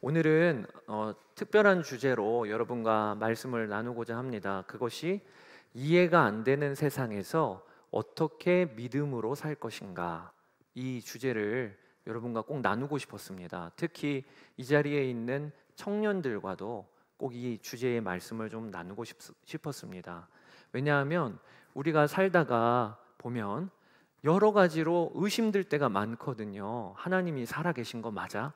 오늘은 특별한 주제로 여러분과 말씀을 나누고자 합니다. 그것이 이해가 안 되는 세상에서 어떻게 믿음으로 살 것인가, 이 주제를 여러분과 꼭 나누고 싶었습니다. 특히 이 자리에 있는 청년들과도 꼭 이 주제의 말씀을 좀 나누고 싶었습니다. 왜냐하면 우리가 살다가 보면 여러 가지로 의심될 때가 많거든요. 하나님이 살아계신 거 맞아?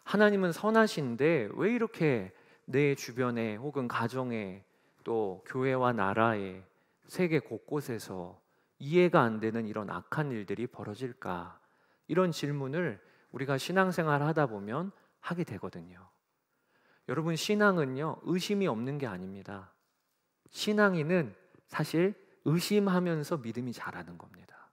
하나님은 선하신데 왜 이렇게 내 주변에 혹은 가정에, 또 교회와 나라에, 세계 곳곳에서 이해가 안 되는 이런 악한 일들이 벌어질까? 이런 질문을 우리가 신앙생활 하다 보면 하게 되거든요. 여러분, 신앙은요, 의심이 없는 게 아닙니다. 신앙인은 사실 의심하면서 믿음이 자라는 겁니다.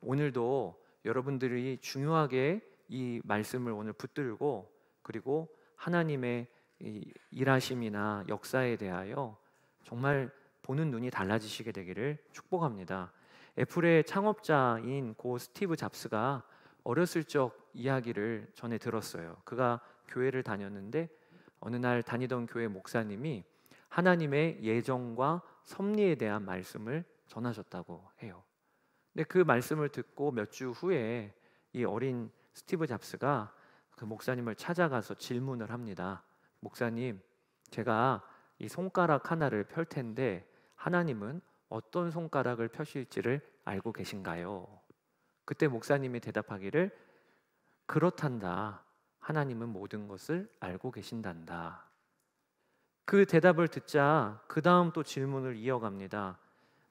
오늘도 여러분들이 중요하게 이 말씀을 오늘 붙들고, 그리고 하나님의 이 일하심이나 역사에 대하여 정말 보는 눈이 달라지시게 되기를 축복합니다. 애플의 창업자인 고 스티브 잡스가 어렸을 적 이야기를 전에 들었어요. 그가 교회를 다녔는데 어느 날 다니던 교회 목사님이 하나님의 예정과 섭리에 대한 말씀을 전하셨다고 해요. 근데 그 말씀을 듣고 몇 주 후에 이 어린 스티브 잡스가 그 목사님을 찾아가서 질문을 합니다. 목사님, 제가 이 손가락 하나를 펼 텐데 하나님은 어떤 손가락을 펴실지를 알고 계신가요? 그때 목사님이 대답하기를, 그렇단다. 하나님은 모든 것을 알고 계신단다. 그 대답을 듣자 그 다음 또 질문을 이어갑니다.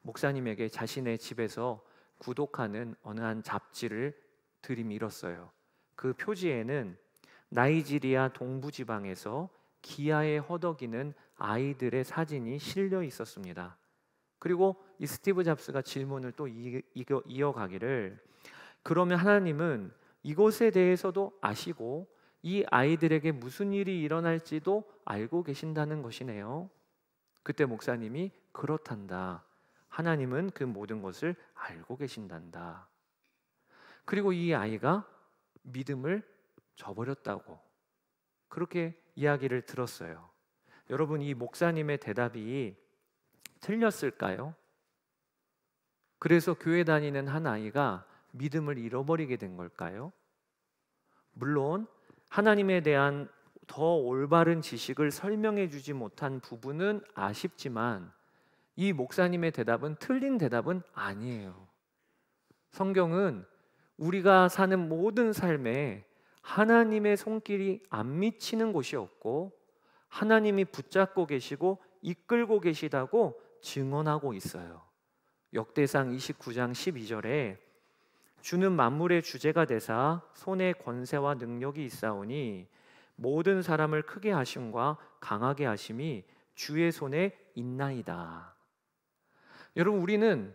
목사님에게 자신의 집에서 구독하는 어느 한 잡지를 들이밀었어요. 그 표지에는 나이지리아 동부지방에서 기아에 허덕이는 아이들의 사진이 실려 있었습니다. 그리고 이 스티브 잡스가 질문을 또 이어가기를, 그러면 하나님은 이것에 대해서도 아시고 이 아이들에게 무슨 일이 일어날지도 알고 계신다는 것이네요. 그때 목사님이, 그렇단다. 하나님은 그 모든 것을 알고 계신단다. 그리고 이 아이가 믿음을 저버렸다고 그렇게 이야기를 들었어요. 여러분, 이 목사님의 대답이 틀렸을까요? 그래서 교회 다니는 한 아이가 믿음을 잃어버리게 된 걸까요? 물론 하나님에 대한 더 올바른 지식을 설명해 주지 못한 부분은 아쉽지만 이 목사님의 대답은 틀린 대답은 아니에요. 성경은 우리가 사는 모든 삶에 하나님의 손길이 안 미치는 곳이 없고 하나님이 붙잡고 계시고 이끌고 계시다고 증언하고 있어요. 역대상 29장 12절에 주는 만물의 주제가 되사 손에 권세와 능력이 있사오니 모든 사람을 크게 하심과 강하게 하심이 주의 손에 있나이다. 여러분, 우리는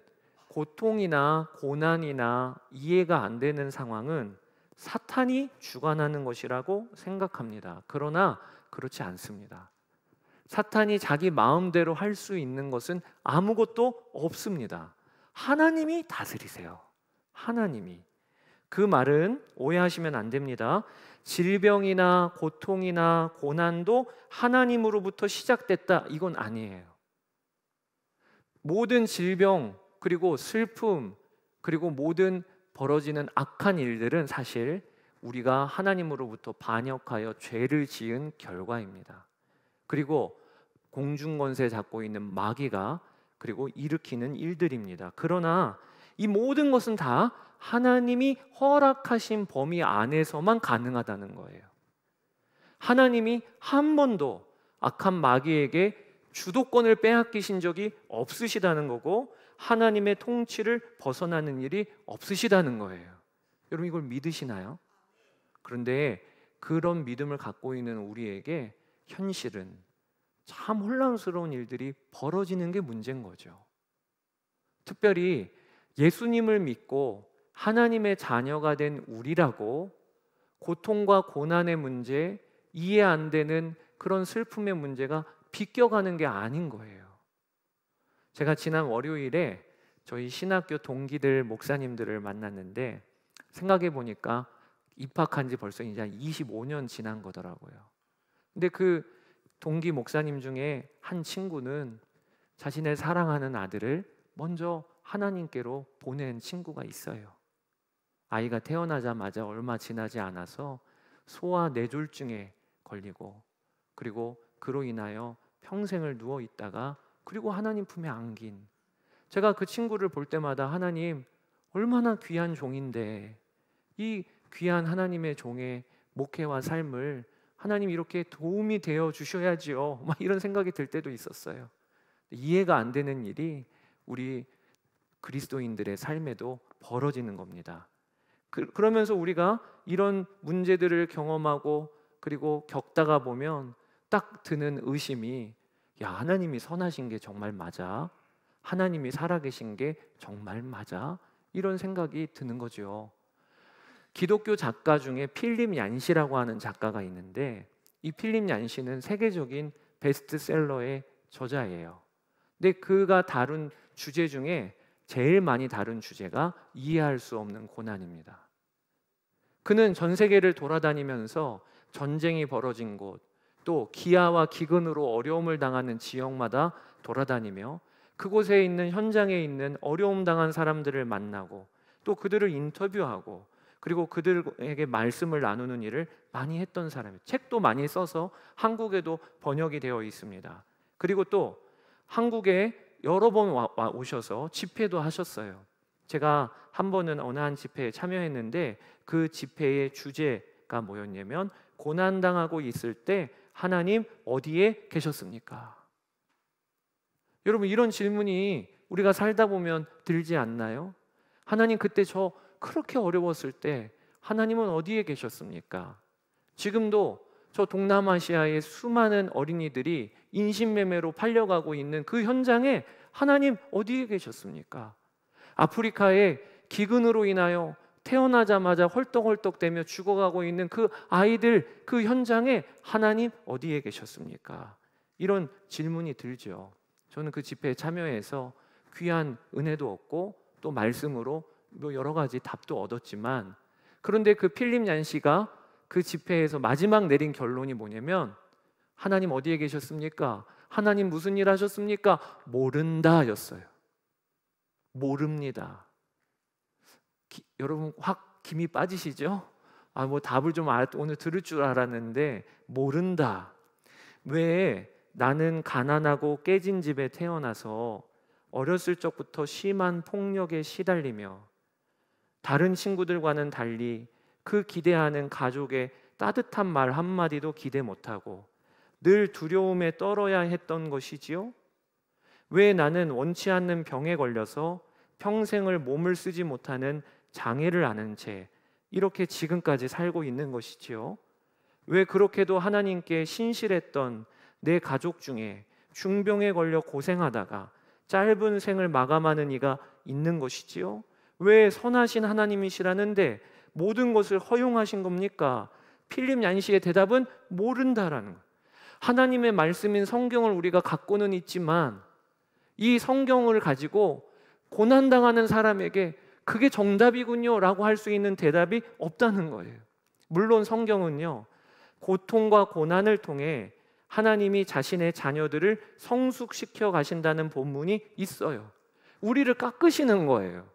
고통이나 고난이나 이해가 안 되는 상황은 사탄이 주관하는 것이라고 생각합니다. 그러나 그렇지 않습니다. 사탄이 자기 마음대로 할 수 있는 것은 아무것도 없습니다. 하나님이 다스리세요. 하나님이. 그 말은 오해하시면 안 됩니다. 질병이나 고통이나 고난도 하나님으로부터 시작됐다, 이건 아니에요. 모든 질병, 그리고 슬픔, 그리고 모든 벌어지는 악한 일들은 사실 우리가 하나님으로부터 반역하여 죄를 지은 결과입니다. 그리고 공중권세 잡고 있는 마귀가 그리고 일으키는 일들입니다. 그러나 이 모든 것은 다 하나님이 허락하신 범위 안에서만 가능하다는 거예요. 하나님이 한 번도 악한 마귀에게 주도권을 빼앗기신 적이 없으시다는 거고 하나님의 통치를 벗어나는 일이 없으시다는 거예요. 여러분, 이걸 믿으시나요? 그런데 그런 믿음을 갖고 있는 우리에게 현실은 참 혼란스러운 일들이 벌어지는 게 문제인 거죠. 특별히 예수님을 믿고 하나님의 자녀가 된 우리라고 고통과 고난의 문제, 이해 안 되는 그런 슬픔의 문제가 비껴가는 게 아닌 거예요. 제가 지난 월요일에 저희 신학교 동기들 목사님들을 만났는데 생각해 보니까 입학한 지 벌써 이제 한 25년 지난 거더라고요. 근데 그 동기 목사님 중에 한 친구는 자신의 사랑하는 아들을 먼저 하나님께로 보낸 친구가 있어요. 아이가 태어나자마자 얼마 지나지 않아서 소아 뇌졸중에 걸리고, 그리고 그로 인하여 평생을 누워 있다가 그리고 하나님 품에 안긴, 제가 그 친구를 볼 때마다 하나님, 얼마나 귀한 종인데 이 귀한 하나님의 종의 목회와 삶을 하나님 이렇게 도움이 되어 주셔야지요, 막 이런 생각이 들 때도 있었어요. 이해가 안 되는 일이 우리 그리스도인들의 삶에도 벌어지는 겁니다. 그러면서 우리가 이런 문제들을 경험하고 그리고 겪다가 보면 딱 드는 의심이, 야, 하나님이 선하신 게 정말 맞아? 하나님이 살아계신 게 정말 맞아? 이런 생각이 드는 거죠. 기독교 작가 중에 필립 얀시라고 하는 작가가 있는데, 이 필립 얀시는 세계적인 베스트셀러의 저자예요. 근데 그가 다룬 주제 중에 제일 많이 다룬 주제가 이해할 수 없는 고난입니다. 그는 전 세계를 돌아다니면서 전쟁이 벌어진 곳, 또 기아와 기근으로 어려움을 당하는 지역마다 돌아다니며 그곳에 있는 현장에 있는 어려움 당한 사람들을 만나고 또 그들을 인터뷰하고 그리고 그들에게 말씀을 나누는 일을 많이 했던 사람이에요. 책도 많이 써서 한국에도 번역이 되어 있습니다. 그리고 또 한국에 여러 번 오셔서 집회도 하셨어요. 제가 한 번은 어느 한 집회에 참여했는데 그 집회의 주제가 뭐였냐면, 고난당하고 있을 때 하나님 어디에 계셨습니까? 여러분, 이런 질문이 우리가 살다 보면 들지 않나요? 하나님, 그때 저 그렇게 어려웠을 때 하나님은 어디에 계셨습니까? 지금도 저 동남아시아의 수많은 어린이들이 인신매매로 팔려가고 있는 그 현장에 하나님 어디에 계셨습니까? 아프리카의 기근으로 인하여 태어나자마자 헐떡헐떡대며 죽어가고 있는 그 아이들, 그 현장에 하나님 어디에 계셨습니까? 이런 질문이 들죠. 저는 그 집회에 참여해서 귀한 은혜도 얻고 또 말씀으로 여러 가지 답도 얻었지만, 그런데 그 필립 얀시가 그 집회에서 마지막 내린 결론이 뭐냐면, 하나님 어디에 계셨습니까? 하나님 무슨 일 하셨습니까? 모른다 였어요. 모릅니다. 여러분 확 김이 빠지시죠? 뭐 답을 좀 오늘 들을 줄 알았는데 모른다. 왜? 나는 가난하고 깨진 집에 태어나서 어렸을 적부터 심한 폭력에 시달리며 다른 친구들과는 달리 그 기대하는 가족의 따뜻한 말 한마디도 기대 못하고 늘 두려움에 떨어야 했던 것이지요? 왜 나는 원치 않는 병에 걸려서 평생을 몸을 쓰지 못하는 장애를 앓은 채 이렇게 지금까지 살고 있는 것이지요? 왜 그렇게도 하나님께 신실했던 내 가족 중에 중병에 걸려 고생하다가 짧은 생을 마감하는 이가 있는 것이지요? 왜 선하신 하나님이시라는데 모든 것을 허용하신 겁니까? 필립 얀시의 대답은 모른다라는 거예요. 하나님의 말씀인 성경을 우리가 갖고는 있지만 이 성경을 가지고 고난당하는 사람에게 그게 정답이군요 라고 할 수 있는 대답이 없다는 거예요. 물론 성경은요, 고통과 고난을 통해 하나님이 자신의 자녀들을 성숙시켜 가신다는 본문이 있어요. 우리를 깎으시는 거예요.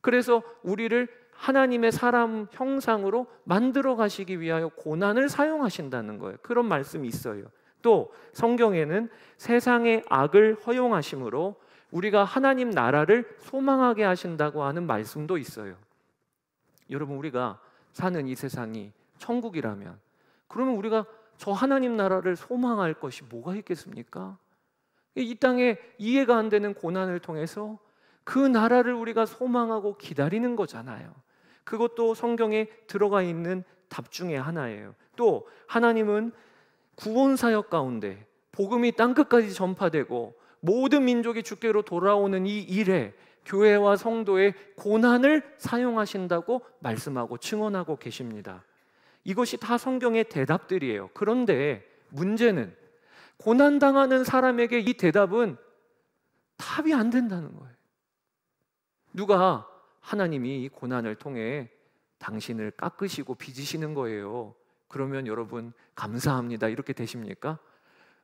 그래서 우리를 하나님의 사람 형상으로 만들어 가시기 위하여 고난을 사용하신다는 거예요. 그런 말씀이 있어요. 또 성경에는 세상의 악을 허용하심으로 우리가 하나님 나라를 소망하게 하신다고 하는 말씀도 있어요. 여러분, 우리가 사는 이 세상이 천국이라면 그러면 우리가 저 하나님 나라를 소망할 것이 뭐가 있겠습니까? 이 땅에 이해가 안 되는 고난을 통해서 그 나라를 우리가 소망하고 기다리는 거잖아요. 그것도 성경에 들어가 있는 답 중에 하나예요. 또 하나님은 구원 사역 가운데 복음이 땅끝까지 전파되고 모든 민족이 주께로 돌아오는 이 일에 교회와 성도의 고난을 사용하신다고 말씀하고 증언하고 계십니다. 이것이 다 성경의 대답들이에요. 그런데 문제는 고난당하는 사람에게 이 대답은 답이 안 된다는 거예요. 누가 하나님이 이 고난을 통해 당신을 깎으시고 빚으시는 거예요. 그러면 여러분 감사합니다 이렇게 되십니까?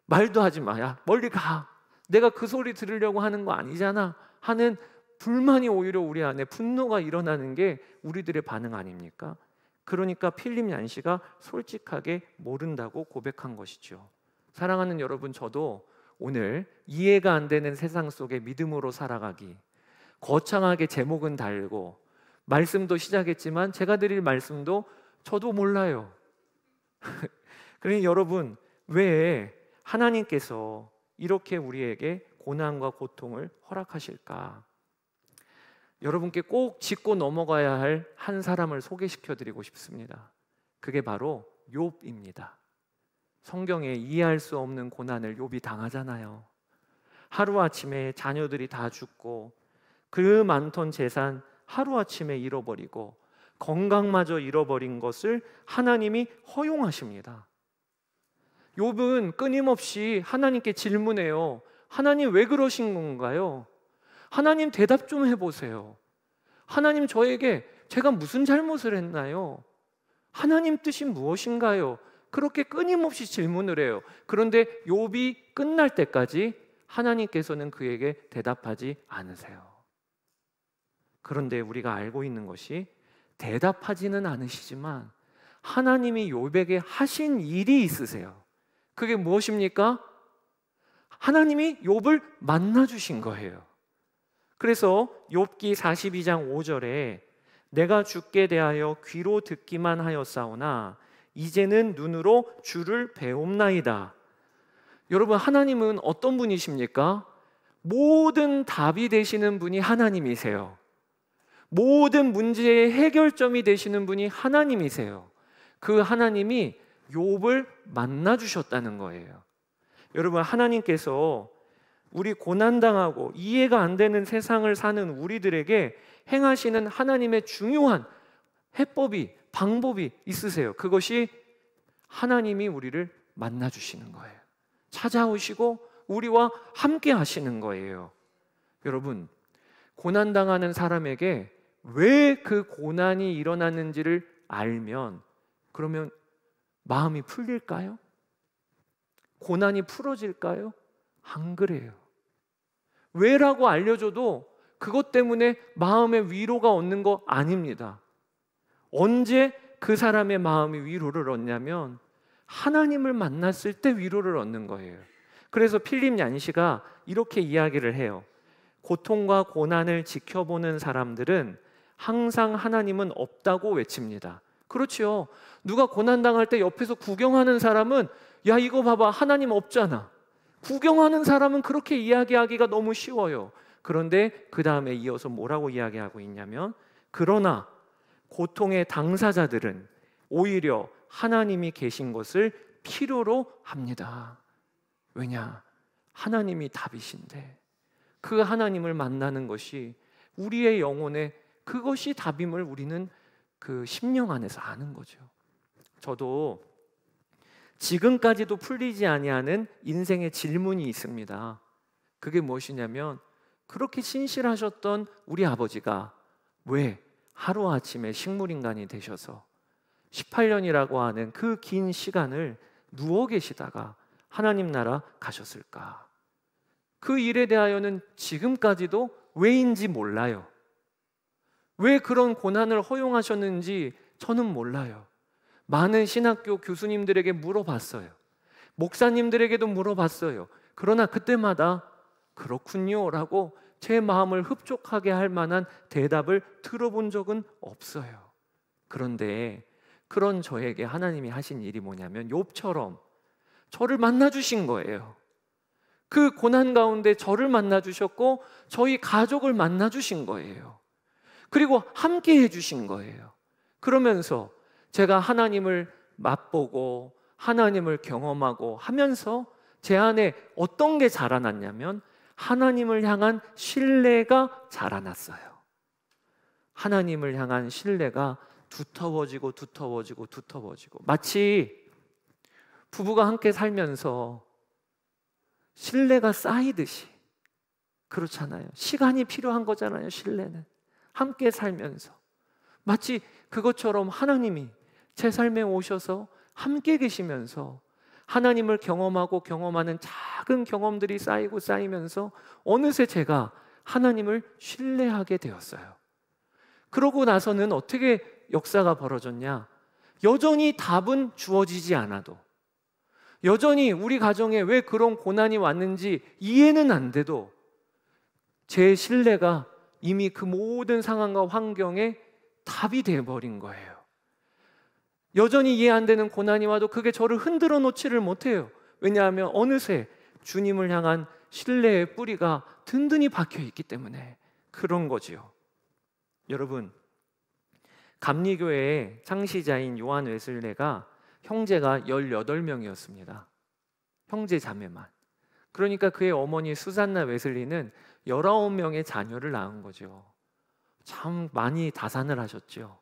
말도 하지 마. 야, 멀리 가. 내가 그 소리 들으려고 하는 거 아니잖아 하는 불만이 오히려 우리 안에 분노가 일어나는 게 우리들의 반응 아닙니까? 그러니까 필립 얀시가 솔직하게 모른다고 고백한 것이죠. 사랑하는 여러분, 저도 오늘 이해가 안 되는 세상 속에 믿음으로 살아가기, 거창하게 제목은 달고 말씀도 시작했지만 제가 드릴 말씀도 저도 몰라요. 그러니 여러분, 왜 하나님께서 이렇게 우리에게 고난과 고통을 허락하실까? 여러분께 꼭 짚고 넘어가야 할 한 사람을 소개시켜 드리고 싶습니다. 그게 바로 욥입니다. 성경에 이해할 수 없는 고난을 욥이 당하잖아요. 하루아침에 자녀들이 다 죽고 그 많던 재산 하루아침에 잃어버리고 건강마저 잃어버린 것을 하나님이 허용하십니다. 욥은 끊임없이 하나님께 질문해요. 하나님 왜 그러신 건가요? 하나님 대답 좀 해보세요. 하나님 저에게 제가 무슨 잘못을 했나요? 하나님 뜻이 무엇인가요? 그렇게 끊임없이 질문을 해요. 그런데 욥이 끝날 때까지 하나님께서는 그에게 대답하지 않으세요. 그런데 우리가 알고 있는 것이 대답하지는 않으시지만 하나님이 욥에게 하신 일이 있으세요. 그게 무엇입니까? 하나님이 욥을 만나주신 거예요. 그래서 욥기 42장 5절에 내가 주께 대하여 귀로 듣기만 하였사오나 이제는 눈으로 주를 배움나이다. 여러분, 하나님은 어떤 분이십니까? 모든 답이 되시는 분이 하나님이세요. 모든 문제의 해결점이 되시는 분이 하나님이세요. 그 하나님이 욥을 만나주셨다는 거예요. 여러분, 하나님께서 우리 고난당하고 이해가 안 되는 세상을 사는 우리들에게 행하시는 하나님의 중요한 해법이, 방법이 있으세요. 그것이 하나님이 우리를 만나주시는 거예요. 찾아오시고 우리와 함께 하시는 거예요. 여러분, 고난당하는 사람에게 왜 그 고난이 일어났는지를 알면 그러면 마음이 풀릴까요? 고난이 풀어질까요? 안 그래요. 왜라고 알려줘도 그것 때문에 마음의 위로가 얻는 거 아닙니다. 언제 그 사람의 마음이 위로를 얻냐면 하나님을 만났을 때 위로를 얻는 거예요. 그래서 필립 얀시가 이렇게 이야기를 해요. 고통과 고난을 지켜보는 사람들은 항상 하나님은 없다고 외칩니다. 그렇지요. 누가 고난당할 때 옆에서 구경하는 사람은 야, 이거 봐봐, 하나님 없잖아. 구경하는 사람은 그렇게 이야기하기가 너무 쉬워요. 그런데 그 다음에 이어서 뭐라고 이야기하고 있냐면 그러나 고통의 당사자들은 오히려 하나님이 계신 것을 필요로 합니다. 왜냐? 하나님이 답이신데 그 하나님을 만나는 것이 우리의 영혼에 그것이 답임을 우리는 그 심령 안에서 아는 거죠. 저도 지금까지도 풀리지 아니하는 인생의 질문이 있습니다. 그게 무엇이냐면 그렇게 신실하셨던 우리 아버지가 왜 하루아침에 식물인간이 되셔서 18년이라고 하는 그 긴 시간을 누워 계시다가 하나님 나라 가셨을까? 그 일에 대하여는 지금까지도 왜인지 몰라요. 왜 그런 고난을 허용하셨는지 저는 몰라요. 많은 신학교 교수님들에게 물어봤어요. 목사님들에게도 물어봤어요. 그러나 그때마다 그렇군요 라고 제 마음을 흡족하게 할 만한 대답을 들어본 적은 없어요. 그런데 그런 저에게 하나님이 하신 일이 뭐냐면 욥처럼 저를 만나주신 거예요. 그 고난 가운데 저를 만나주셨고 저희 가족을 만나주신 거예요. 그리고 함께 해주신 거예요. 그러면서 제가 하나님을 맛보고 하나님을 경험하고 하면서 제 안에 어떤 게 자라났냐면 하나님을 향한 신뢰가 자라났어요. 하나님을 향한 신뢰가 두터워지고 두터워지고 두터워지고 마치 부부가 함께 살면서 신뢰가 쌓이듯이 그렇잖아요. 시간이 필요한 거잖아요. 신뢰는 함께 살면서 마치 그것처럼 하나님이 제 삶에 오셔서 함께 계시면서 하나님을 경험하고 경험하는 작은 경험들이 쌓이고 쌓이면서 어느새 제가 하나님을 신뢰하게 되었어요. 그러고 나서는 어떻게 역사가 벌어졌냐? 여전히 답은 주어지지 않아도, 여전히 우리 가정에 왜 그런 고난이 왔는지 이해는 안 돼도 제 신뢰가 이미 그 모든 상황과 환경에 답이 되어버린 거예요. 여전히 이해 안 되는 고난이 와도 그게 저를 흔들어 놓지를 못해요. 왜냐하면 어느새 주님을 향한 신뢰의 뿌리가 든든히 박혀 있기 때문에 그런 거지요. 여러분, 감리교회의 창시자인 요한 웨슬레가 형제가 18명이었습니다. 형제 자매만. 그러니까 그의 어머니 수산나 웨슬리는 19명의 자녀를 낳은 거죠. 참 많이 다산을 하셨죠.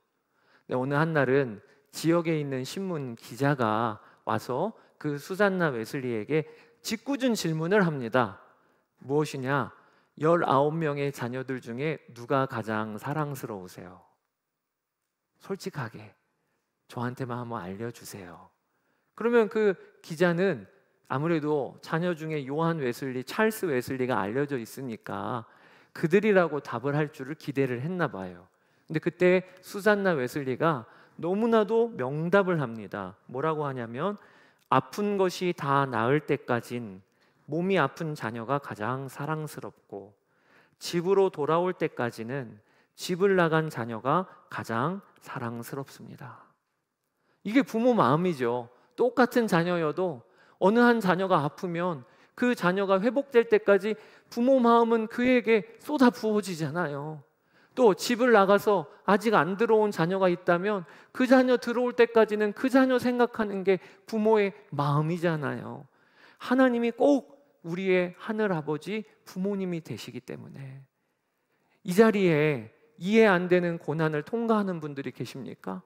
어느 한날은 지역에 있는 신문 기자가 와서 그 수산나 웨슬리에게 짓궂은 질문을 합니다. 무엇이냐? 19명의 자녀들 중에 누가 가장 사랑스러우세요? 솔직하게 저한테만 한번 알려주세요. 그러면 그 기자는 아무래도 자녀 중에 요한 웨슬리, 찰스 웨슬리가 알려져 있으니까 그들이라고 답을 할 줄을 기대를 했나 봐요. 근데 그때 수산나 웨슬리가 너무나도 명답을 합니다. 뭐라고 하냐면 아픈 것이 다 나을 때까진 몸이 아픈 자녀가 가장 사랑스럽고 집으로 돌아올 때까지는 집을 나간 자녀가 가장 사랑스럽습니다. 이게 부모 마음이죠. 똑같은 자녀여도 어느 한 자녀가 아프면 그 자녀가 회복될 때까지 부모 마음은 그에게 쏟아 부어지잖아요. 또 집을 나가서 아직 안 들어온 자녀가 있다면 그 자녀 들어올 때까지는 그 자녀 생각하는 게 부모의 마음이잖아요. 하나님이 꼭 우리의 하늘아버지 부모님이 되시기 때문에 이 자리에 이해 안 되는 고난을 통과하는 분들이 계십니까?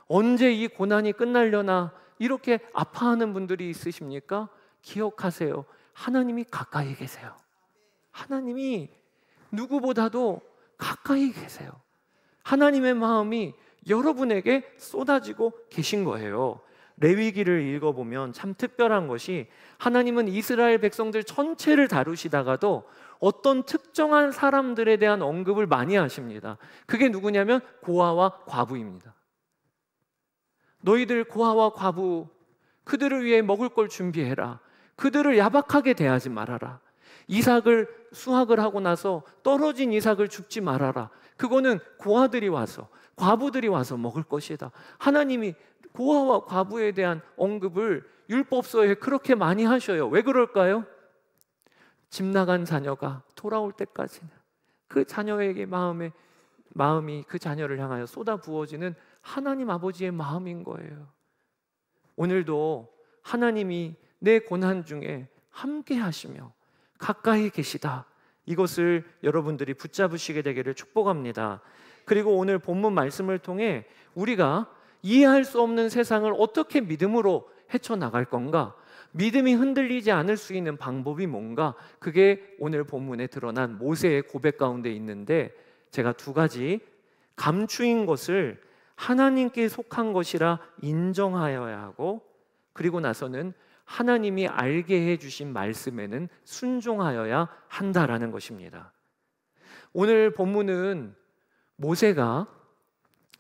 언제 이 고난이 끝나려나 이렇게 아파하는 분들이 있으십니까? 기억하세요. 하나님이 가까이 계세요. 하나님이 누구보다도 가까이 계세요. 하나님의 마음이 여러분에게 쏟아지고 계신 거예요. 레위기를 읽어보면 참 특별한 것이 하나님은 이스라엘 백성들 전체를 다루시다가도 어떤 특정한 사람들에 대한 언급을 많이 하십니다. 그게 누구냐면 고아와 과부입니다. 너희들 고아와 과부, 그들을 위해 먹을 걸 준비해라. 그들을 야박하게 대하지 말아라. 이삭을 수확을 하고 나서 떨어진 이삭을 줍지 말아라. 그거는 고아들이 와서, 과부들이 와서 먹을 것이다. 하나님이 고아와 과부에 대한 언급을 율법서에 그렇게 많이 하셔요. 왜 그럴까요? 집 나간 자녀가 돌아올 때까지는 그 자녀에게 마음이 그 자녀를 향하여 쏟아 부어지는 하나님 아버지의 마음인 거예요. 오늘도 하나님이 내 고난 중에 함께 하시며 가까이 계시다. 이것을 여러분들이 붙잡으시게 되기를 축복합니다. 그리고 오늘 본문 말씀을 통해 우리가 이해할 수 없는 세상을 어떻게 믿음으로 헤쳐나갈 건가? 믿음이 흔들리지 않을 수 있는 방법이 뭔가? 그게 오늘 본문에 드러난 모세의 고백 가운데 있는데 제가 두 가지, 감추인 것을 하나님께 속한 것이라 인정하여야 하고, 그리고 나서는 하나님이 알게 해주신 말씀에는 순종하여야 한다라는 것입니다. 오늘 본문은 모세가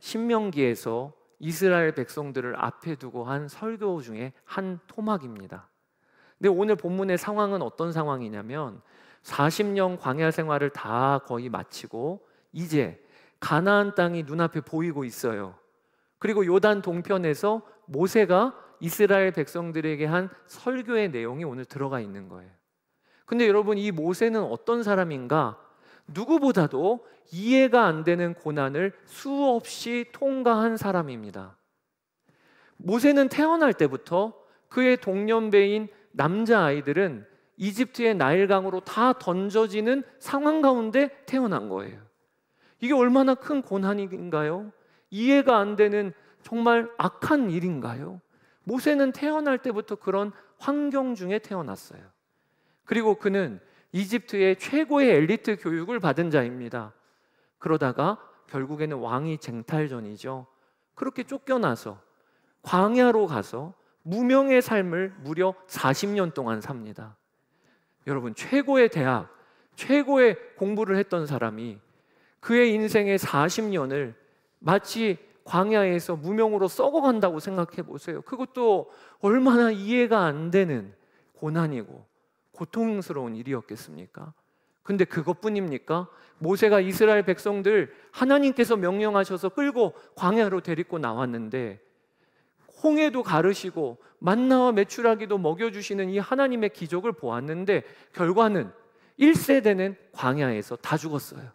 신명기에서 이스라엘 백성들을 앞에 두고 한 설교 중에 한 토막입니다. 근데 오늘 본문의 상황은 어떤 상황이냐면 40년 광야 생활을 다 거의 마치고 이제 가나안 땅이 눈앞에 보이고 있어요. 그리고 요단 동편에서 모세가 이스라엘 백성들에게 한 설교의 내용이 오늘 들어가 있는 거예요. 근데 여러분, 이 모세는 어떤 사람인가? 누구보다도 이해가 안 되는 고난을 수없이 통과한 사람입니다. 모세는 태어날 때부터 그의 동년배인 남자아이들은 이집트의 나일강으로 다 던져지는 상황 가운데 태어난 거예요. 이게 얼마나 큰 고난인가요? 이해가 안 되는 정말 악한 일인가요? 모세는 태어날 때부터 그런 환경 중에 태어났어요. 그리고 그는 이집트의 최고의 엘리트 교육을 받은 자입니다. 그러다가 결국에는 왕위 쟁탈전이죠. 그렇게 쫓겨나서 광야로 가서 무명의 삶을 무려 40년 동안 삽니다. 여러분, 최고의 대학, 최고의 공부를 했던 사람이 그의 인생의 40년을 마치 광야에서 무명으로 썩어간다고 생각해 보세요. 그것도 얼마나 이해가 안 되는 고난이고 고통스러운 일이었겠습니까? 근데 그것뿐입니까? 모세가 이스라엘 백성들 하나님께서 명령하셔서 끌고 광야로 데리고 나왔는데 홍해도 가르시고 만나와 메추라기도 먹여주시는 이 하나님의 기적을 보았는데 결과는 1세대는 광야에서 다 죽었어요.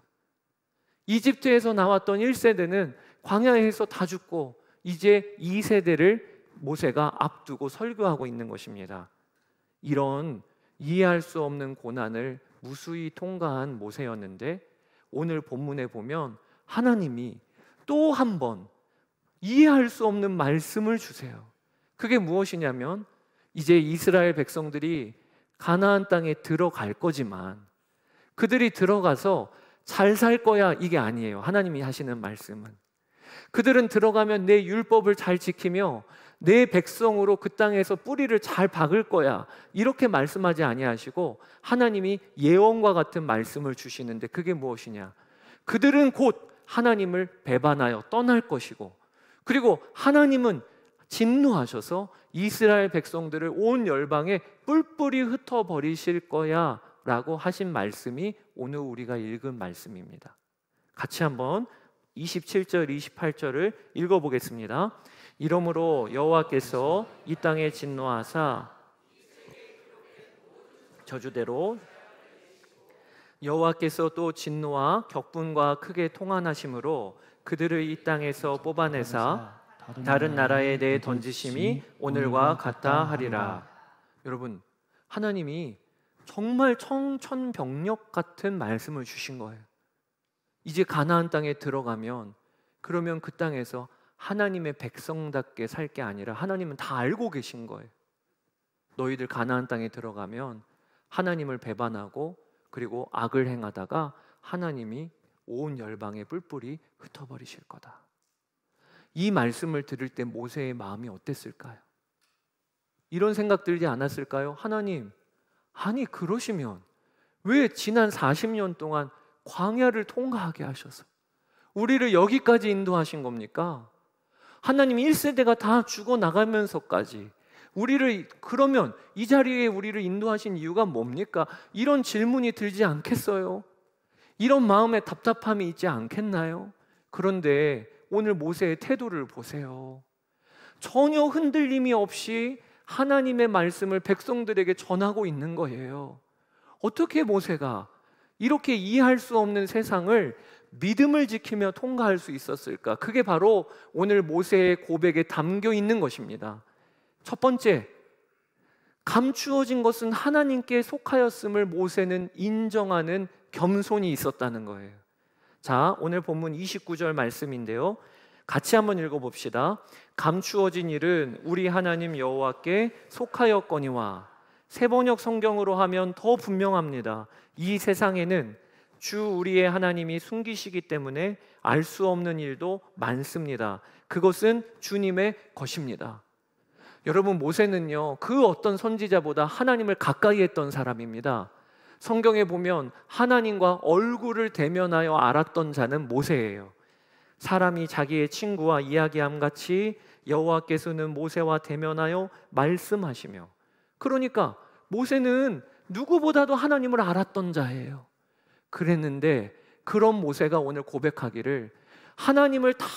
이집트에서 나왔던 1세대는 광야에서 다 죽고 이제 2세대를 모세가 앞두고 설교하고 있는 것입니다. 이런 이해할 수 없는 고난을 무수히 통과한 모세였는데 오늘 본문에 보면 하나님이 또 한 번 이해할 수 없는 말씀을 주세요. 그게 무엇이냐면 이제 이스라엘 백성들이 가나안 땅에 들어갈 거지만 그들이 들어가서 잘 살 거야 이게 아니에요. 하나님이 하시는 말씀은 그들은 들어가면 내 율법을 잘 지키며 내 백성으로 그 땅에서 뿌리를 잘 박을 거야 이렇게 말씀하지 아니하시고 하나님이 예언과 같은 말씀을 주시는데 그게 무엇이냐? 그들은 곧 하나님을 배반하여 떠날 것이고 그리고 하나님은 진노하셔서 이스라엘 백성들을 온 열방에 뿔뿔이 흩어버리실 거야 라고 하신 말씀이 오늘 우리가 읽은 말씀입니다. 같이 한번 27절 28절을 읽어보겠습니다. 이러므로 여호와께서 이 땅에 진노하사 저주대로 여호와께서 또 진노와 격분과 크게 통한하심으로 그들을 이 땅에서 뽑아내사 다른 나라에 내어 던지심이 오늘과 같다 하리라. 여러분, 하나님이 정말 청천벽력 같은 말씀을 주신 거예요. 이제 가나안 땅에 들어가면 그러면 그 땅에서 하나님의 백성답게 살 게 아니라 하나님은 다 알고 계신 거예요. 너희들 가나안 땅에 들어가면 하나님을 배반하고 그리고 악을 행하다가 하나님이 온 열방에 뿔뿔이 흩어버리실 거다. 이 말씀을 들을 때 모세의 마음이 어땠을까요? 이런 생각 들지 않았을까요? 하나님, 아니 그러시면 왜 지난 40년 동안 광야를 통과하게 하셔서 우리를 여기까지 인도하신 겁니까? 하나님이 1세대가 다 죽어나가면서까지 우리를 그러면 이 자리에 우리를 인도하신 이유가 뭡니까? 이런 질문이 들지 않겠어요? 이런 마음에 답답함이 있지 않겠나요? 그런데 오늘 모세의 태도를 보세요. 전혀 흔들림이 없이 하나님의 말씀을 백성들에게 전하고 있는 거예요. 어떻게 모세가 이렇게 이해할 수 없는 세상을 믿음을 지키며 통과할 수 있었을까? 그게 바로 오늘 모세의 고백에 담겨 있는 것입니다. 첫 번째, 감추어진 것은 하나님께 속하였음을 모세는 인정하는 겸손이 있었다는 거예요. 자, 오늘 본문 29절 말씀인데요. 같이 한번 읽어봅시다. 감추어진 일은 우리 하나님 여호와께 속하였거니와. 세번역 성경으로 하면 더 분명합니다. 이 세상에는 주 우리의 하나님이 숨기시기 때문에 알 수 없는 일도 많습니다. 그것은 주님의 것입니다. 여러분, 모세는요 그 어떤 선지자보다 하나님을 가까이 했던 사람입니다. 성경에 보면 하나님과 얼굴을 대면하여 알았던 자는 모세예요. 사람이 자기의 친구와 이야기함 같이 여호와께서는 모세와 대면하여 말씀하시며, 그러니까 모세는 누구보다도 하나님을 알았던 자예요. 그랬는데 그런 모세가 오늘 고백하기를 하나님을 다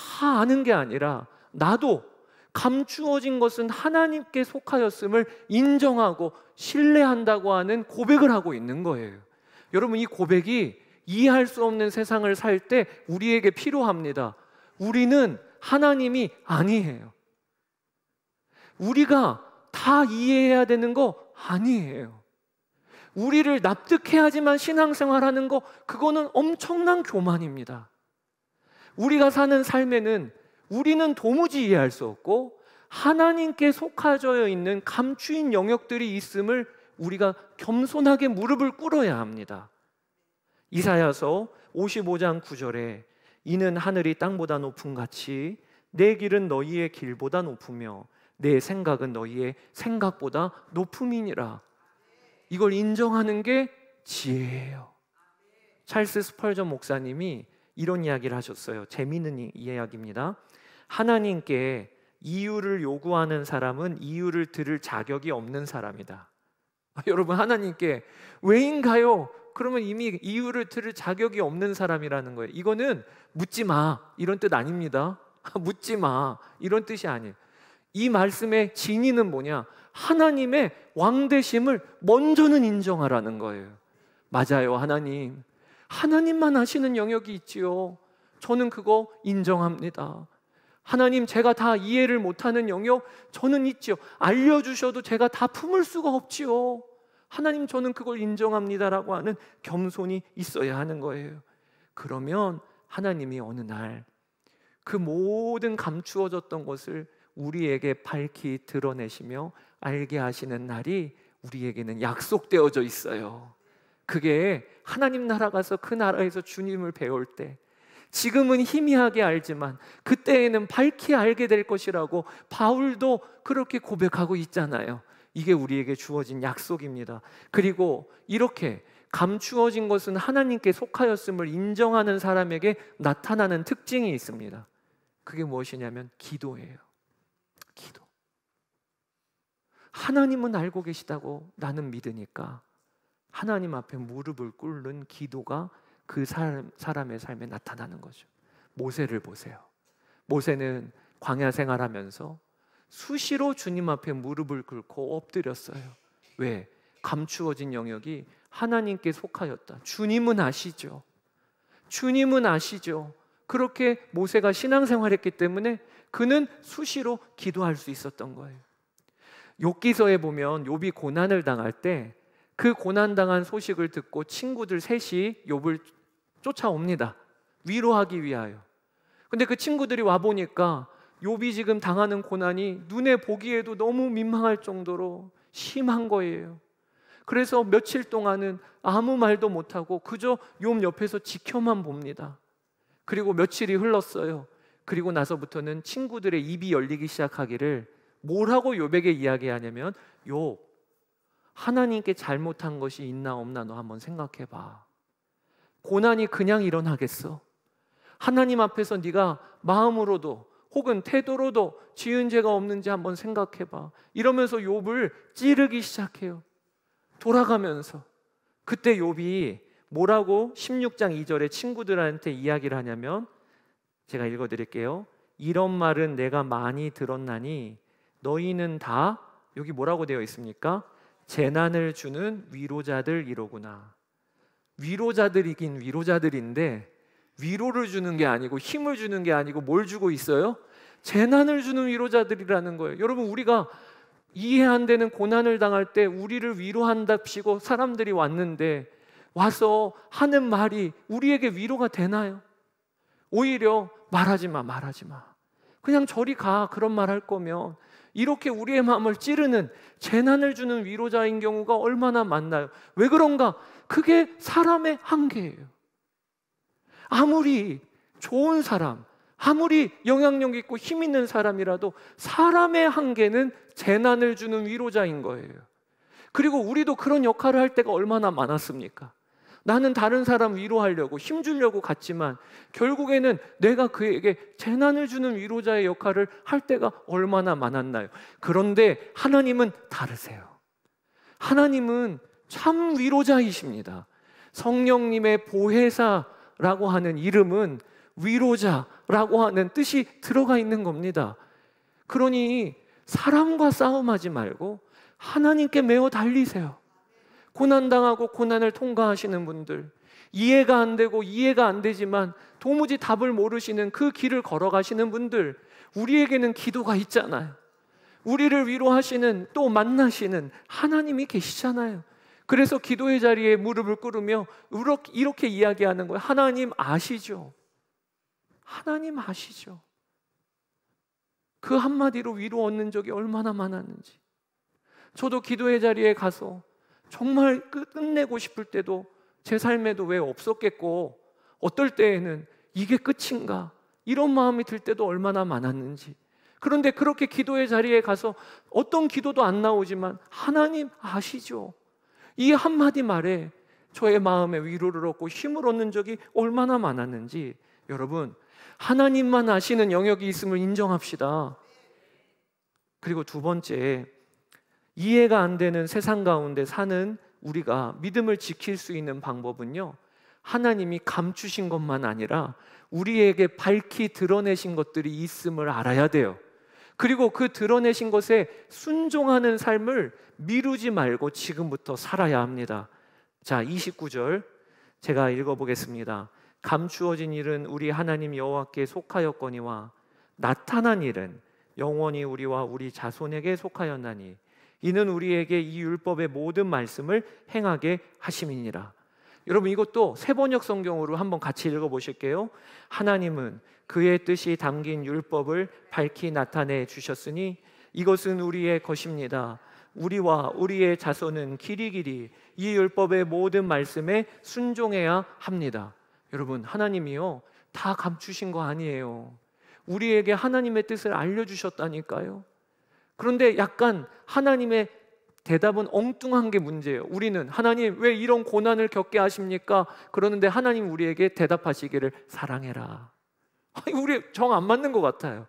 아는 게 아니라 나도 감추어진 것은 하나님께 속하였음을 인정하고 신뢰한다고 하는 고백을 하고 있는 거예요. 여러분, 이 고백이 이해할 수 없는 세상을 살 때 우리에게 필요합니다. 우리는 하나님이 아니에요. 우리가 다 이해해야 되는 거 아니에요. 우리를 납득해야지만 신앙생활하는 거, 그거는 엄청난 교만입니다. 우리가 사는 삶에는 우리는 도무지 이해할 수 없고 하나님께 속하여 있는 감추인 영역들이 있음을 우리가 겸손하게 무릎을 꿇어야 합니다. 이사야서 55장 9절에 이는 하늘이 땅보다 높음 같이 내 길은 너희의 길보다 높으며 내 생각은 너희의 생각보다 높음이니라. 이걸 인정하는 게 지혜예요. 찰스 스펄전 목사님이 이런 이야기를 하셨어요. 재미있는 이야기입니다. 하나님께 이유를 요구하는 사람은 이유를 들을 자격이 없는 사람이다. 여러분, 하나님께 왜인가요? 그러면 이미 이유를 들을 자격이 없는 사람이라는 거예요. 이거는 묻지 마 이런 뜻 아닙니다. 묻지 마 이런 뜻이 아니에요. 이 말씀의 진의는 뭐냐? 하나님의 왕되심을 먼저는 인정하라는 거예요. 맞아요, 하나님만 아시는 영역이 있지요. 저는 그거 인정합니다. 하나님, 제가 다 이해를 못하는 영역 저는 있지요. 알려주셔도 제가 다 품을 수가 없지요. 하나님, 저는 그걸 인정합니다라고 하는 겸손이 있어야 하는 거예요. 그러면 하나님이 어느 날 그 모든 감추어졌던 것을 우리에게 밝히 드러내시며 알게 하시는 날이 우리에게는 약속되어져 있어요. 그게 하나님 나라 가서 그 나라에서 주님을 배울 때, 지금은 희미하게 알지만 그때에는 밝히 알게 될 것이라고 바울도 그렇게 고백하고 있잖아요. 이게 우리에게 주어진 약속입니다. 그리고 이렇게 감추어진 것은 하나님께 속하였음을 인정하는 사람에게 나타나는 특징이 있습니다. 그게 무엇이냐면 기도예요. 기도. 하나님은 알고 계시다고 나는 믿으니까 하나님 앞에 무릎을 꿇는 기도가 그 사람의 삶에 나타나는 거죠. 모세를 보세요. 모세는 광야 생활하면서 수시로 주님 앞에 무릎을 꿇고 엎드렸어요. 왜? 감추어진 영역이 하나님께 속하였다. 주님은 아시죠. 주님은 아시죠. 그렇게 모세가 신앙생활했기 때문에 그는 수시로 기도할 수 있었던 거예요. 욥기서에 보면 욥이 고난을 당할 때 그 고난당한 소식을 듣고 친구들 셋이 욥을 쫓아옵니다. 위로하기 위하여. 근데 그 친구들이 와보니까 욥이 지금 당하는 고난이 눈에 보기에도 너무 민망할 정도로 심한 거예요. 그래서 며칠 동안은 아무 말도 못하고 그저 욥 옆에서 지켜만 봅니다. 그리고 며칠이 흘렀어요. 그리고 나서부터는 친구들의 입이 열리기 시작하기를 뭐라고 욥에게 이야기하냐면, 욥, 하나님께 잘못한 것이 있나 없나 너 한번 생각해봐. 고난이 그냥 일어나겠어? 하나님 앞에서 네가 마음으로도 혹은 태도로도 지은 죄가 없는지 한번 생각해봐. 이러면서 욥을 찌르기 시작해요. 돌아가면서. 그때 욥이 뭐라고 16장 2절에 친구들한테 이야기를 하냐면, 제가 읽어드릴게요. 이런 말은 내가 많이 들었나니 너희는 다, 여기 뭐라고 되어 있습니까? 재난을 주는 위로자들이로구나. 위로자들이긴 위로자들인데 위로를 주는 게 아니고 힘을 주는 게 아니고 뭘 주고 있어요? 재난을 주는 위로자들이라는 거예요. 여러분, 우리가 이해 안 되는 고난을 당할 때 우리를 위로한답시고 사람들이 왔는데 와서 하는 말이 우리에게 위로가 되나요? 오히려 말하지 마. 그냥 저리 가. 그런 말 할 거면. 이렇게 우리의 마음을 찌르는, 재난을 주는 위로자인 경우가 얼마나 많나요? 왜 그런가? 그게 사람의 한계예요. 아무리 좋은 사람, 아무리 영향력 있고 힘 있는 사람이라도 사람의 한계는 재난을 주는 위로자인 거예요. 그리고 우리도 그런 역할을 할 때가 얼마나 많았습니까? 나는 다른 사람 위로하려고 힘주려고 갔지만 결국에는 내가 그에게 재난을 주는 위로자의 역할을 할 때가 얼마나 많았나요? 그런데 하나님은 다르세요. 하나님은 참 위로자이십니다. 성령님의 보혜사라고 하는 이름은 위로자라고 하는 뜻이 들어가 있는 겁니다. 그러니 사람과 싸움하지 말고 하나님께 매어 달리세요. 고난당하고 고난을 통과하시는 분들, 이해가 안 되고 이해가 안 되지만 도무지 답을 모르시는 그 길을 걸어가시는 분들, 우리에게는 기도가 있잖아요. 우리를 위로하시는, 또 만나시는 하나님이 계시잖아요. 그래서 기도의 자리에 무릎을 꿇으며 이렇게 이야기하는 거예요. 하나님 아시죠? 하나님 아시죠? 그 한마디로 위로 얻는 적이 얼마나 많았는지. 저도 기도의 자리에 가서 정말 끝내고 싶을 때도 제 삶에도 왜 없었겠고, 어떨 때에는 이게 끝인가? 이런 마음이 들 때도 얼마나 많았는지. 그런데 그렇게 기도의 자리에 가서 어떤 기도도 안 나오지만 하나님 아시죠? 이 한마디 말에 저의 마음에 위로를 얻고 힘을 얻는 적이 얼마나 많았는지. 여러분, 하나님만 아시는 영역이 있음을 인정합시다. 그리고 두 번째, 이해가 안 되는 세상 가운데 사는 우리가 믿음을 지킬 수 있는 방법은요, 하나님이 감추신 것만 아니라 우리에게 밝히 드러내신 것들이 있음을 알아야 돼요. 그리고 그 드러내신 것에 순종하는 삶을 미루지 말고 지금부터 살아야 합니다. 자, 29절 제가 읽어보겠습니다. 감추어진 일은 우리 하나님 여호와께 속하였거니와 나타난 일은 영원히 우리와 우리 자손에게 속하였나니 이는 우리에게 이 율법의 모든 말씀을 행하게 하심이니라. 여러분, 이것도 세번역 성경으로 한번 같이 읽어보실게요. 하나님은 그의 뜻이 담긴 율법을 밝히 나타내 주셨으니 이것은 우리의 것입니다. 우리와 우리의 자손은 길이길이 이 율법의 모든 말씀에 순종해야 합니다. 여러분, 하나님이요, 다 감추신 거 아니에요. 우리에게 하나님의 뜻을 알려주셨다니까요. 그런데 약간 하나님의 대답은 엉뚱한 게 문제예요. 우리는 하나님 왜 이런 고난을 겪게 하십니까? 그러는데 하나님 우리에게 대답하시기를 사랑해라. 우리 정 안 맞는 것 같아요.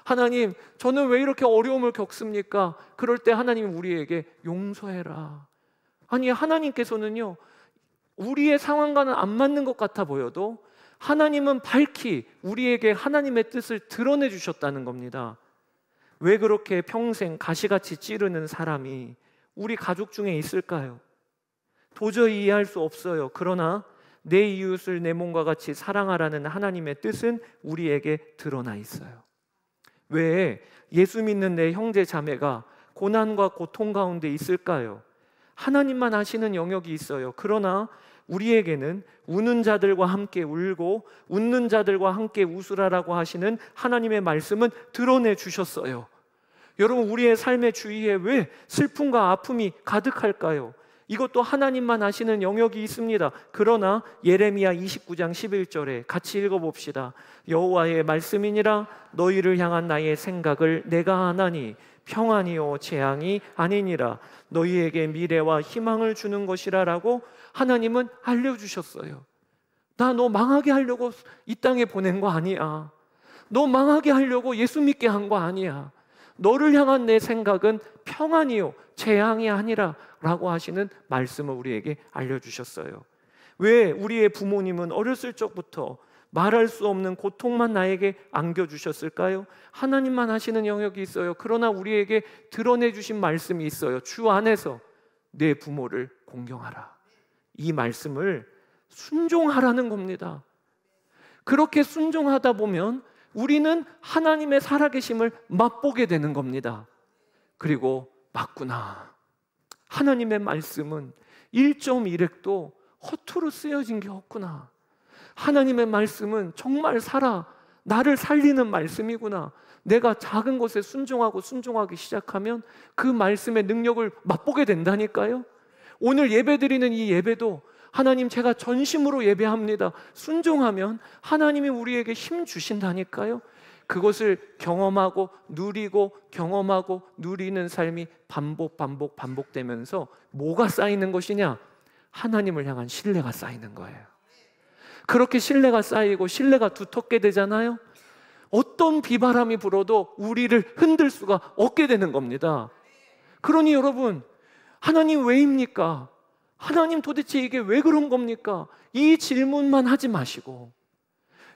하나님, 저는 왜 이렇게 어려움을 겪습니까? 그럴 때 하나님 우리에게 용서해라. 아니, 하나님께서는요, 우리의 상황과는 안 맞는 것 같아 보여도 하나님은 밝히 우리에게 하나님의 뜻을 드러내 주셨다는 겁니다. 왜 그렇게 평생 가시같이 찌르는 사람이 우리 가족 중에 있을까요? 도저히 이해할 수 없어요. 그러나 내 이웃을 내 몸과 같이 사랑하라는 하나님의 뜻은 우리에게 드러나 있어요. 왜 예수 믿는 내 형제 자매가 고난과 고통 가운데 있을까요? 하나님만 아시는 영역이 있어요. 그러나 우리에게는 우는 자들과 함께 울고 웃는 자들과 함께 웃으라라고 하시는 하나님의 말씀은 드러내 주셨어요. 여러분, 우리의 삶의 주위에 왜 슬픔과 아픔이 가득할까요? 이것도 하나님만 아시는 영역이 있습니다. 그러나 예레미야 29장 11절에 같이 읽어봅시다. 여호와의 말씀이니라 너희를 향한 나의 생각을 내가 아나니 평안이요 재앙이 아니니라 너희에게 미래와 희망을 주는 것이라 라고 하나님은 알려주셨어요. 나 너 망하게 하려고 이 땅에 보낸 거 아니야. 너 망하게 하려고 예수 믿게 한 거 아니야. 너를 향한 내 생각은 평안이요 재앙이 아니라 라고 하시는 말씀을 우리에게 알려주셨어요. 왜 우리의 부모님은 어렸을 적부터 말할 수 없는 고통만 나에게 안겨주셨을까요? 하나님만 하시는 영역이 있어요. 그러나 우리에게 드러내 주신 말씀이 있어요. 주 안에서 내 부모를 공경하라. 이 말씀을 순종하라는 겁니다. 그렇게 순종하다 보면 우리는 하나님의 살아계심을 맛보게 되는 겁니다. 그리고 맞구나, 하나님의 말씀은 1.1획도 허투루 쓰여진 게 없구나. 하나님의 말씀은 정말 살아 나를 살리는 말씀이구나. 내가 작은 것에 순종하기 시작하면 그 말씀의 능력을 맛보게 된다니까요. 오늘 예배드리는 이 예배도 하나님 제가 전심으로 예배합니다. 순종하면 하나님이 우리에게 힘 주신다니까요. 그것을 경험하고 누리고 경험하고 누리는 삶이 반복되면서 뭐가 쌓이는 것이냐? 하나님을 향한 신뢰가 쌓이는 거예요. 그렇게 신뢰가 쌓이고 신뢰가 두텁게 되잖아요. 어떤 비바람이 불어도 우리를 흔들 수가 없게 되는 겁니다. 그러니 여러분, 하나님 왜입니까? 하나님 도대체 이게 왜 그런 겁니까? 이 질문만 하지 마시고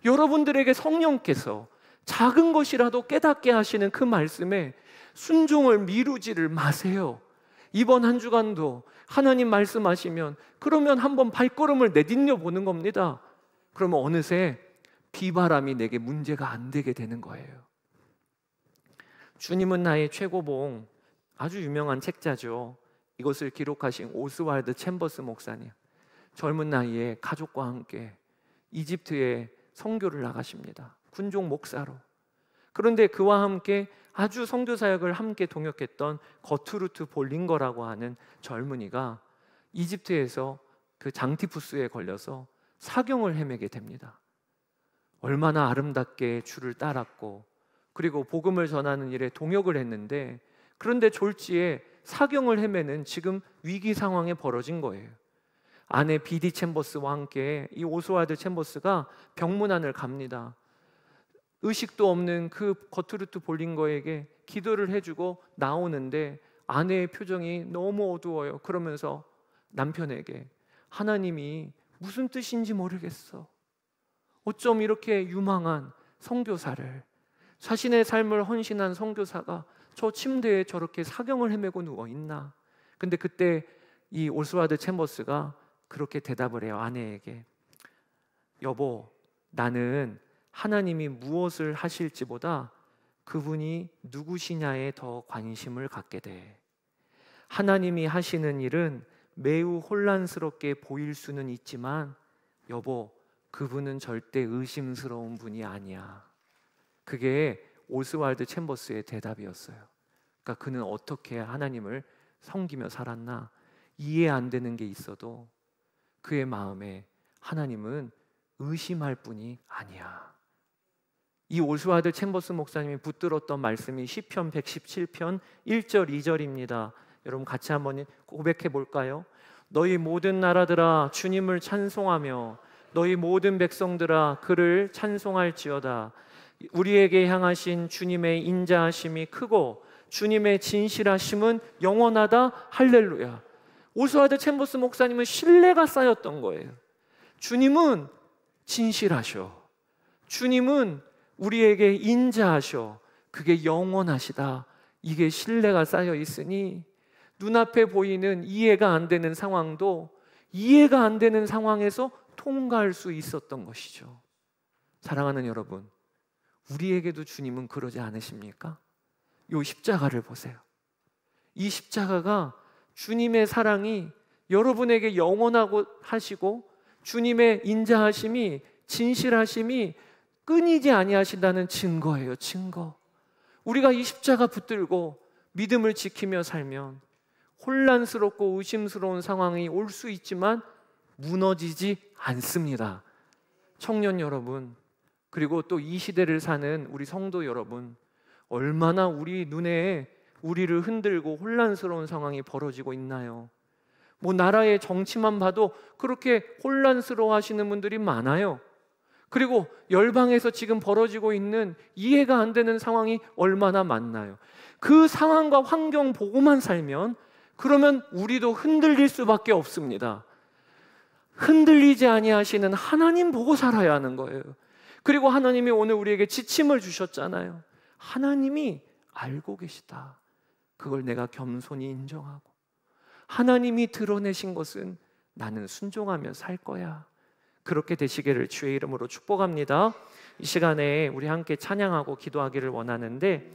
여러분들에게 성령께서 작은 것이라도 깨닫게 하시는 그 말씀에 순종을 미루지를 마세요. 이번 한 주간도 하나님 말씀하시면 그러면 한번 발걸음을 내딛려 보는 겁니다. 그러면 어느새 비바람이 내게 문제가 안 되게 되는 거예요. 주님은 나의 최고봉, 아주 유명한 책자죠. 이것을 기록하신 오스왈드 챔버스 목사님, 젊은 나이에 가족과 함께 이집트에 선교를 나가십니다. 군종 목사로. 그런데 그와 함께 아주 선교 사역을 함께 동역했던 거트루트 볼링거라고 하는 젊은이가 이집트에서 그 장티푸스에 걸려서 사경을 헤매게 됩니다. 얼마나 아름답게 주를 따랐고 그리고 복음을 전하는 일에 동역을 했는데, 그런데 졸지에 사경을 헤매는 지금 위기 상황에 벌어진 거예요. 아내 비디 챔버스와 함께 이 오스왈드 챔버스가 병문안을 갑니다. 의식도 없는 그 거트루트 볼링거에게 기도를 해주고 나오는데 아내의 표정이 너무 어두워요. 그러면서 남편에게 하나님이 무슨 뜻인지 모르겠어. 어쩜 이렇게 유망한 선교사를, 자신의 삶을 헌신한 선교사가 저 침대에 저렇게 사경을 헤매고 누워있나. 근데 그때 이 오스왈드 챔버스가 그렇게 대답을 해요. 아내에게, 여보, 나는 하나님이 무엇을 하실지보다 그분이 누구시냐에 더 관심을 갖게 돼. 하나님이 하시는 일은 매우 혼란스럽게 보일 수는 있지만 여보, 그분은 절대 의심스러운 분이 아니야. 그게 오스왈드 챔버스의 대답이었어요. 그러니까 그는 어떻게 하나님을 섬기며 살았나, 이해 안 되는 게 있어도 그의 마음에 하나님은 의심할 분이 아니야. 이 오스왈드 챔버스 목사님이 붙들었던 말씀이 시편 117편 1절 2절입니다. 여러분 같이 한번 고백해 볼까요? 너희 모든 나라들아 주님을 찬송하며 너희 모든 백성들아 그를 찬송할지어다. 우리에게 향하신 주님의 인자하심이 크고 주님의 진실하심은 영원하다. 할렐루야. 오스왈드 챔버스 목사님은 신뢰가 쌓였던 거예요. 주님은 진실하셔. 주님은 우리에게 인자하셔. 그게 영원하시다. 이게 신뢰가 쌓여 있으니 눈앞에 보이는 이해가 안 되는 상황도 이해가 안 되는 상황에서 통과할 수 있었던 것이죠. 사랑하는 여러분, 우리에게도 주님은 그러지 않으십니까? 이 십자가를 보세요. 이 십자가가 주님의 사랑이 여러분에게 영원하고 하시고 주님의 인자하심이, 진실하심이 끊이지 아니하신다는 증거예요. 증거. 우리가 이 십자가 붙들고 믿음을 지키며 살면 혼란스럽고 의심스러운 상황이 올 수 있지만 무너지지 않습니다. 청년 여러분, 그리고 또 이 시대를 사는 우리 성도 여러분, 얼마나 우리 눈에 우리를 흔들고 혼란스러운 상황이 벌어지고 있나요? 뭐 나라의 정치만 봐도 그렇게 혼란스러워 하시는 분들이 많아요. 그리고 열방에서 지금 벌어지고 있는 이해가 안 되는 상황이 얼마나 많나요? 그 상황과 환경 보고만 살면 그러면 우리도 흔들릴 수밖에 없습니다. 흔들리지 아니하시는 하나님 보고 살아야 하는 거예요. 그리고 하나님이 오늘 우리에게 지침을 주셨잖아요. 하나님이 알고 계시다. 그걸 내가 겸손히 인정하고 하나님이 드러내신 것은 나는 순종하며 살 거야. 그렇게 되시기를 주의 이름으로 축복합니다. 이 시간에 우리 함께 찬양하고 기도하기를 원하는데,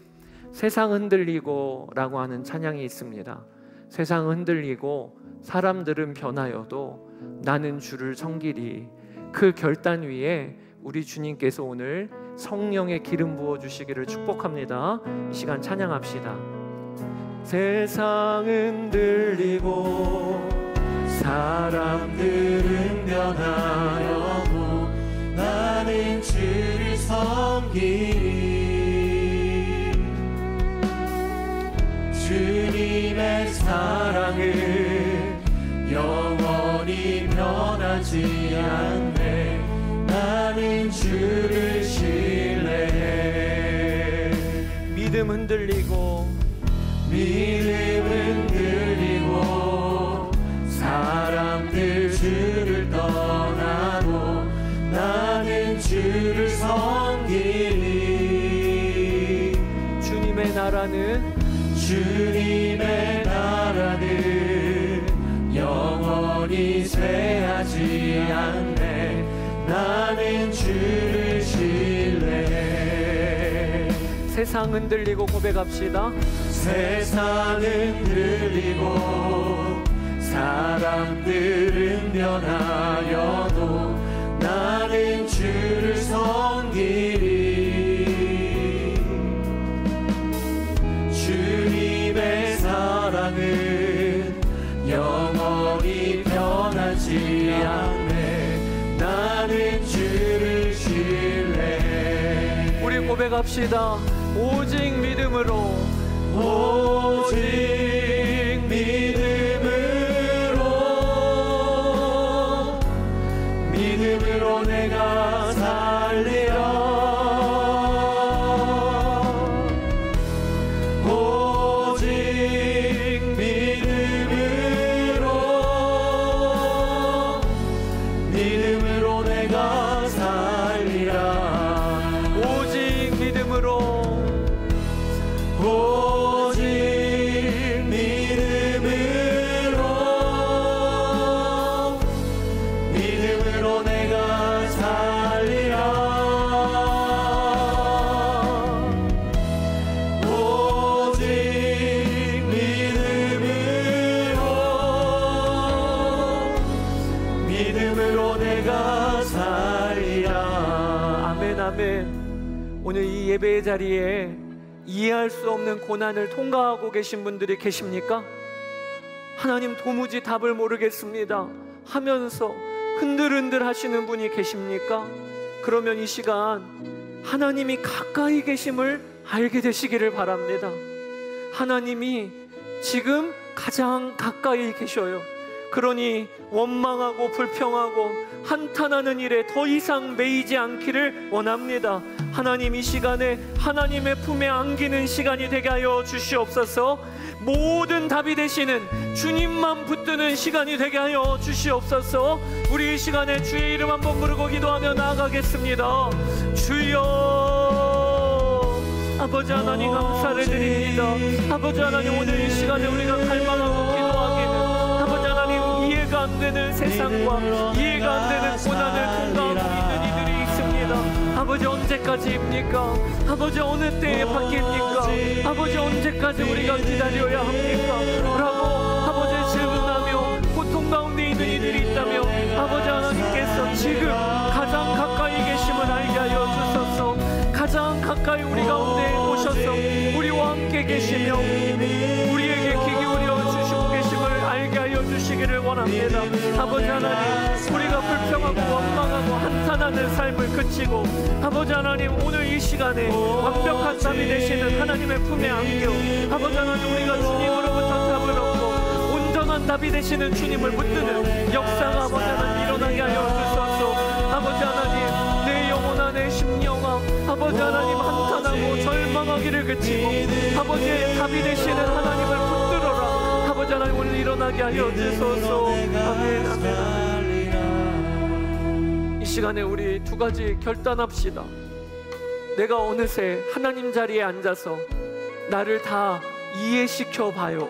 세상 흔들리고 라고 하는 찬양이 있습니다. 세상 흔들리고 사람들은 변하여도 나는 주를 섬기리. 그 결단 위에 우리 주님께서 오늘 성령의 기름 부어주시기를 축복합니다. 이 시간 찬양합시다. 세상은 흔들리고 사람들은 변하여도 나는 주를 섬기리. 주님의 사랑은 영원히 변하지 않네. 나는 주를 신뢰해. 믿음 흔들리고 사람들 주를 떠나도 나는 주를 섬기리. 주님의 나라는 영원히 쇠하지 않네. 나는 주를 신뢰해. 세상 흔들리고 고백합시다. 세상 흔들리고 사람들은 변하여도 나는 주를 섬기리. 주님의 사랑은 영원히 변하지 않네. 나는 주를 신뢰해. 고백합시다. 오직 믿음으로, 오직 믿음으로 내가 살리라. 오직 믿음으로 내가 살리라. 오직 믿음으로, 오직 믿음으로 내가 살리라. 오직 믿음으로 내가 살리라. 아멘, 아멘. 오늘 이 예배의 자리에 이해할 수 없는 고난을 통과하고 계신 분들이 계십니까? 하나님 도무지 답을 모르겠습니다 하면서 흔들흔들 하시는 분이 계십니까? 그러면 이 시간 하나님이 가까이 계심을 알게 되시기를 바랍니다. 하나님이 지금 가장 가까이 계셔요. 그러니 원망하고 불평하고 한탄하는 일에 더 이상 매이지 않기를 원합니다. 하나님, 이 시간에 하나님의 품에 안기는 시간이 되게 하여 주시옵소서. 모든 답이 되시는 주님만 붙드는 시간이 되게 하여 주시옵소서. 우리 이 시간에 주의 이름 한번 부르고 기도하며 나아가겠습니다. 주여, 아버지 하나님 감사를 드립니다. 아버지 하나님, 오늘 이 시간에 우리가 갈망하고 기도하기는 아버지 하나님, 이해가 안 되는 세상과 이해가 안 되는 고난을 통과하고 있는 이들이 있습니다. 아버지, 언제까지입니까? 아버지, 어느 때에 바뀝니까? 아버지, 언제까지 우리가 기다려야 합니까? 라고 아버지 질문하며 고통 가운데 있는 이들이 있다며 아버지 하나님께서 지금 가장 가까이 계심을 알게 하여 주소서. 가장 가까이 우리 가운데 오셔서 우리와 함께 계시며 우리에게 귀 기울여 주시고 계심을 알게 하여 주시기를 원합니다. 아버지 하나님, 우리가 불평하고 원망하고 한탄하는 삶을 그치고 아버지 하나님, 오늘 이 시간에 완벽한 답이 되시는 하나님의 품에 안겨 아버지 하나님, 우리가 주님으로부터 답을 얻고 온전한 답이 되시는 주님을 붙드는 역사가 아버지 하나님 일어나게 하여 주소서. 아버지 하나님, 내 영혼아, 내 심령아, 아버지 하나님, 한탄하고 절망하기를 그치고 아버지의 답이 되시는 하나님을 붙들어라. 아버지 하나님, 오늘 일어나게 하여 주소서. 아멘, 아멘. 이 시간에 우리 두 가지 결단합시다. 내가 어느새 하나님 자리에 앉아서 나를 다 이해시켜 봐요.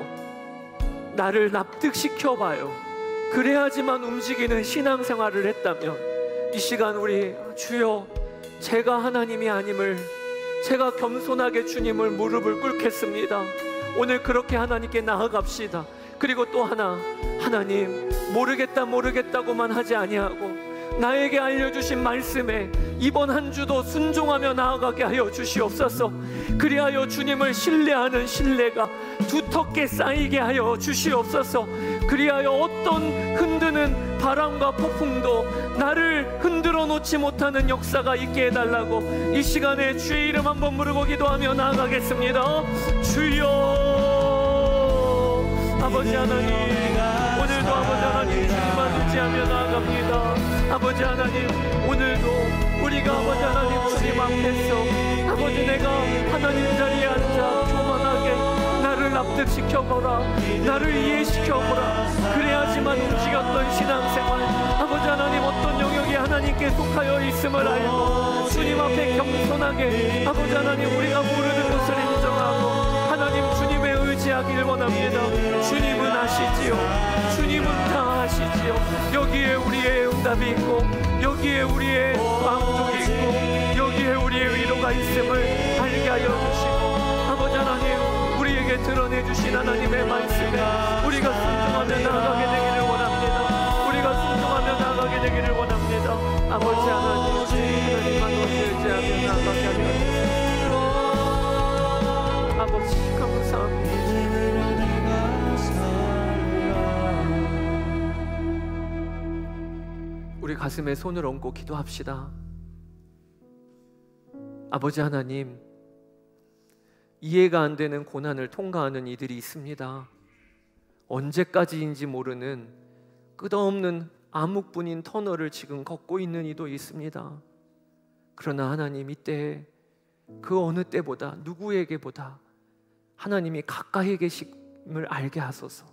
나를 납득시켜 봐요. 그래야지만 움직이는 신앙생활을 했다면 이 시간 우리, 주여, 제가 하나님이 아님을, 제가 겸손하게 주님을 무릎을 꿇겠습니다. 오늘 그렇게 하나님께 나아갑시다. 그리고 또 하나, 하나님, 모르겠다고만 하지 아니하고 나에게 알려주신 말씀에 이번 한 주도 순종하며 나아가게 하여 주시옵소서. 그리하여 주님을 신뢰하는 신뢰가 두텁게 쌓이게 하여 주시옵소서. 그리하여 어떤 흔드는 바람과 폭풍도 나를 흔들어 놓지 못하는 역사가 있게 해달라고 이 시간에 주의 이름 한번 부르고 기도하며 나아가겠습니다. 주여, 아버지 하나님, 오늘도 아버지 하나님 주님만 의지하며 나아갑니다. 아버지 하나님, 오늘도 우리가 아버지 하나님 주님 앞에서 아버지, 내가 하나님 자리에 앉아 교만하게 나를 납득시켜보라, 나를 이해시켜보라, 그래야지만 움직였던 신앙생활, 아버지 하나님, 어떤 영역이 하나님께 속하여 있음을 알고 주님 앞에 겸손하게 아버지 하나님, 우리가 모르는 것을 인정하고 하나님 주님의 의지하기를 원합니다. 주님은 아시지요. 주님은 다 아시지요. 여기에 우리의 응답이 있고 여기에 우리의 만족이 있고 여기에 우리의 위로가 있음을 알게 하여 주시고 아버지 하나님, 우리에게 드러내 주신 하나님의 말씀에 우리가 순종하며 나아가게 되기를 원합니다. 우리가 순종하며 나아가게 되기를 원합니다. 아버지 하나님, 하나님만 의지하며 나아가게 하여 주시옵소서. 아버지 감사합니다. 우리 가슴에 손을 얹고 기도합시다. 아버지 하나님, 이해가 안 되는 고난을 통과하는 이들이 있습니다. 언제까지인지 모르는 끝없는 암흑뿐인 터널을 지금 걷고 있는 이도 있습니다. 그러나 하나님, 이때 그 어느 때보다 누구에게보다 하나님이 가까이 계심을 알게 하소서.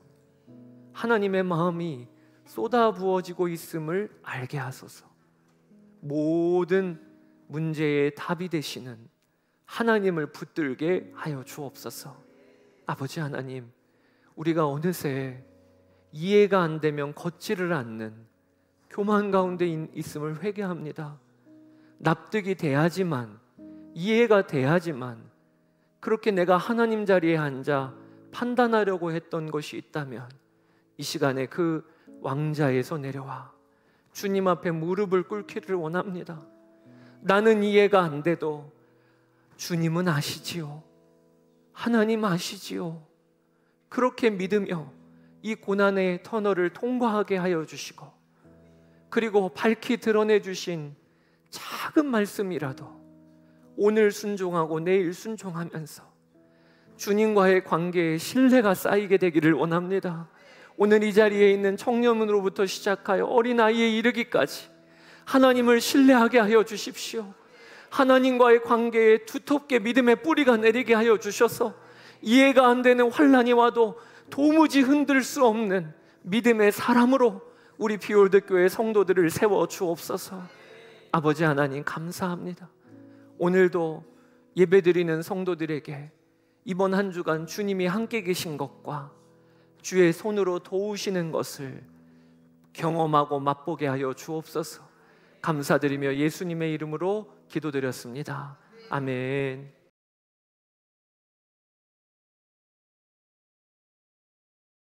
하나님의 마음이 쏟아부어지고 있음을 알게 하소서. 모든 문제의 답이 되시는 하나님을 붙들게 하여 주옵소서. 아버지 하나님, 우리가 어느새 이해가 안 되면 걷지를 않는 교만 가운데 있음을 회개합니다. 납득이 돼야지만, 이해가 돼야지만, 그렇게 내가 하나님 자리에 앉아 판단하려고 했던 것이 있다면 이 시간에 그 왕자에서 내려와 주님 앞에 무릎을 꿇기를 원합니다. 나는 이해가 안 돼도 주님은 아시지요. 하나님 아시지요. 그렇게 믿으며 이 고난의 터널을 통과하게 하여 주시고, 그리고 밝히 드러내 주신 작은 말씀이라도 오늘 순종하고 내일 순종하면서 주님과의 관계에 신뢰가 쌓이게 되기를 원합니다. 오늘 이 자리에 있는 청년으로부터 시작하여 어린아이에 이르기까지 하나님을 신뢰하게 하여 주십시오. 하나님과의 관계에 두텁게 믿음의 뿌리가 내리게 하여 주셔서 이해가 안 되는 환난이 와도 도무지 흔들 수 없는 믿음의 사람으로 우리 비올드 교회 성도들을 세워 주옵소서. 아버지 하나님, 감사합니다. 오늘도 예배드리는 성도들에게 이번 한 주간 주님이 함께 계신 것과 주의 손으로 도우시는 것을 경험하고 맛보게 하여 주옵소서. 감사드리며 예수님의 이름으로 기도드렸습니다. 아멘.